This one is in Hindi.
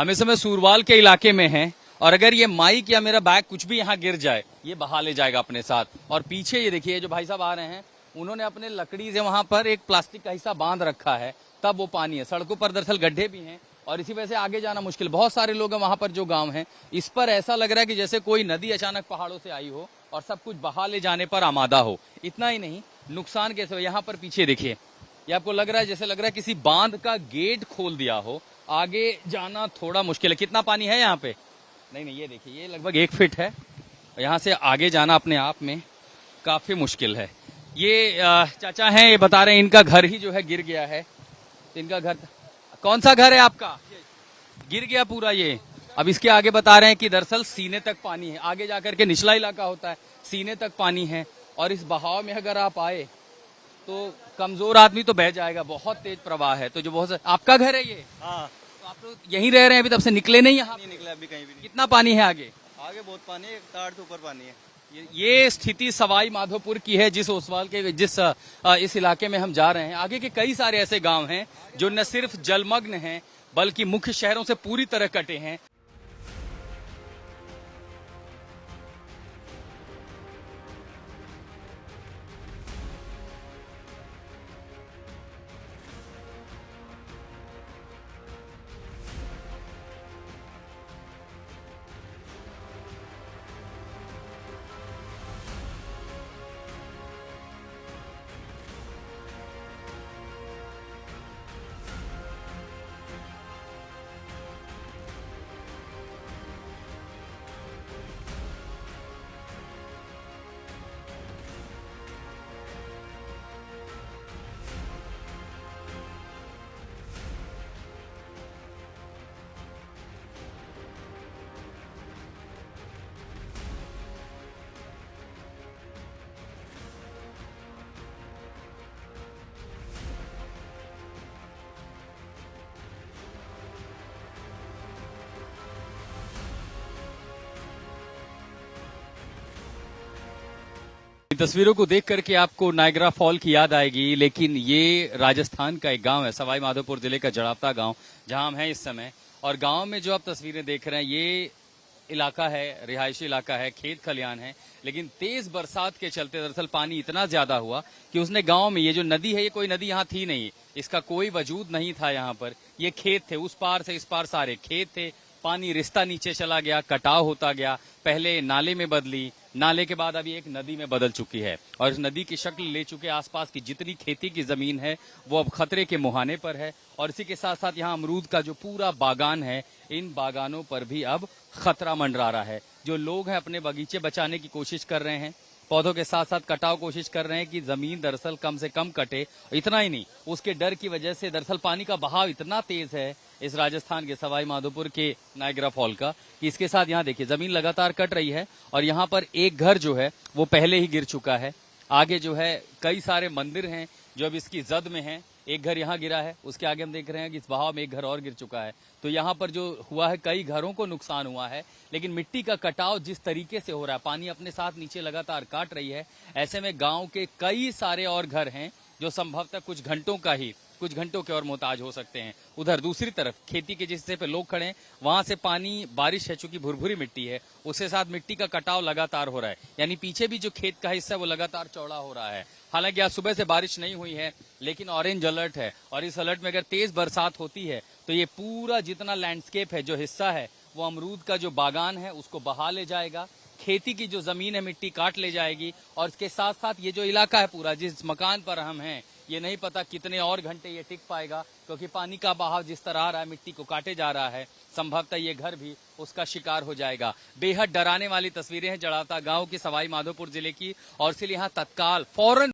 हम इस समय सूरवाल के इलाके में हैं और अगर ये माइक या मेरा बैग कुछ भी यहाँ गिर जाए ये बहा ले जाएगा अपने साथ। और पीछे ये देखिए जो भाई साहब आ रहे हैं उन्होंने अपने लकड़ी से वहां पर एक प्लास्टिक का हिस्सा बांध रखा है, तब वो पानी है। सड़कों पर दरअसल गड्ढे भी हैं और इसी वजह से आगे जाना मुश्किल। बहुत सारे लोग हैं वहां पर जो गांव हैं, इस पर ऐसा लग रहा है कि जैसे कोई नदी अचानक पहाड़ों से आई हो और सब कुछ बहा ले जाने पर आमादा हो। इतना ही नहीं, नुकसान कैसे, यहाँ पर पीछे देखिए, ये आपको लग रहा है जैसे लग रहा है किसी बांध का गेट खोल दिया हो, आगे जाना थोड़ा मुश्किल है। कितना पानी है यहाँ पे? नहीं, ये देखिए, ये लगभग 1 फीट है। यहाँ से आगे जाना अपने आप में काफी मुश्किल है। ये चाचा हैं, ये बता रहे हैं इनका घर ही जो है गिर गया है। इनका घर, कौन सा घर है आपका? गिर गया पूरा ये। अब इसके आगे बता रहे हैं कि दरअसल सीने तक पानी है, आगे जाकर के निचला इलाका होता है, सीने तक पानी है और इस बहाव में अगर आप आए तो कमजोर आदमी तो बह जाएगा, बहुत तेज प्रवाह है। तो जो बहुत आपका घर है ये? हाँ। तो आप लोग यहीं रह रहे हैं, अभी तब से निकले नहीं यहाँ? नहीं निकला अभी कहीं भी नहीं। कितना पानी है आगे? आगे बहुत पानी है, ताड़ के ऊपर पानी है। ये स्थिति सवाई माधोपुर की है, जिस ओसवाल के इस इलाके में हम जा रहे हैं। आगे के कई सारे ऐसे गांव हैं जो न सिर्फ जलमग्न हैं बल्कि मुख्य शहरों से पूरी तरह कटे हैं। तस्वीरों को देख करके आपको नायग्रा फॉल की याद आएगी, लेकिन ये राजस्थान का एक गांव है, सवाई माधोपुर जिले का जड़ावता गांव, जहां हम हैं इस समय। और गांव में जो आप तस्वीरें देख रहे हैं, ये इलाका है, रिहायशी इलाका है, खेत खलियान है। लेकिन तेज बरसात के चलते दरअसल पानी इतना ज्यादा हुआ कि उसने गांव में, ये जो नदी है, ये कोई नदी यहाँ थी नहीं, इसका कोई वजूद नहीं था यहाँ पर। ये खेत थे, उस पार से इस पार सारे खेत थे। पानी रिश्ता नीचे चला गया, कटाव होता गया, पहले नाले में बदली, नाले के बाद अभी एक नदी में बदल चुकी है और इस नदी की शक्ल ले चुके आसपास की जितनी खेती की जमीन है वो अब खतरे के मुहाने पर है। और इसी के साथ साथ यहाँ अमरूद का जो पूरा बागान है, इन बागानों पर भी अब खतरा मंडरा रहा है। जो लोग हैं अपने बगीचे बचाने की कोशिश कर रहे हैं, पौधों के साथ साथ कटाव कोशिश कर रहे हैं कि जमीन दरअसल कम से कम कटे। इतना ही नहीं, उसके डर की वजह से दरअसल पानी का बहाव इतना तेज है इस राजस्थान के सवाई माधोपुर के नायग्रा फॉल का कि इसके साथ यहाँ देखिए जमीन लगातार कट रही है और यहाँ पर एक घर जो है वो पहले ही गिर चुका है। आगे जो है कई सारे मंदिर हैं जो अब इसकी जद में हैं। एक घर यहाँ गिरा है, उसके आगे हम देख रहे हैं कि इस बहाव में एक घर और गिर चुका है। तो यहाँ पर जो हुआ है, कई घरों को नुकसान हुआ है। लेकिन मिट्टी का कटाव जिस तरीके से हो रहा है, पानी अपने साथ नीचे लगातार काट रही है, ऐसे में गांव के कई सारे और घर हैं जो संभवतः कुछ घंटों के और मोहताज हो सकते हैं। उधर दूसरी तरफ खेती के जिस हिस्से पे लोग खड़े हैं, वहां से पानी, बारिश है, चूंकि भुरभुरी मिट्टी है, उसके साथ मिट्टी का कटाव लगातार हो रहा है। यानी पीछे भी जो खेत का हिस्सा है वो लगातार चौड़ा हो रहा है। हालांकि आज सुबह से बारिश नहीं हुई है, लेकिन ऑरेंज अलर्ट है और इस अलर्ट में अगर तेज बरसात होती है तो ये पूरा जितना लैंडस्केप है, जो हिस्सा है, वो अमरूद का जो बागान है उसको बहा ले जाएगा। खेती की जो जमीन है मिट्टी काट ले जाएगी और इसके साथ साथ ये जो इलाका है पूरा, जिस मकान पर हम हैं, ये नहीं पता कितने और घंटे ये टिक पाएगा, क्योंकि पानी का बहाव जिस तरह आ रहा है, मिट्टी को काटे जा रहा है, संभवतः ये घर भी उसका शिकार हो जाएगा। बेहद डराने वाली तस्वीरें हैं जड़ावता गांव की, सवाई माधोपुर जिले की, और इसलिए यहाँ तत्काल फौरन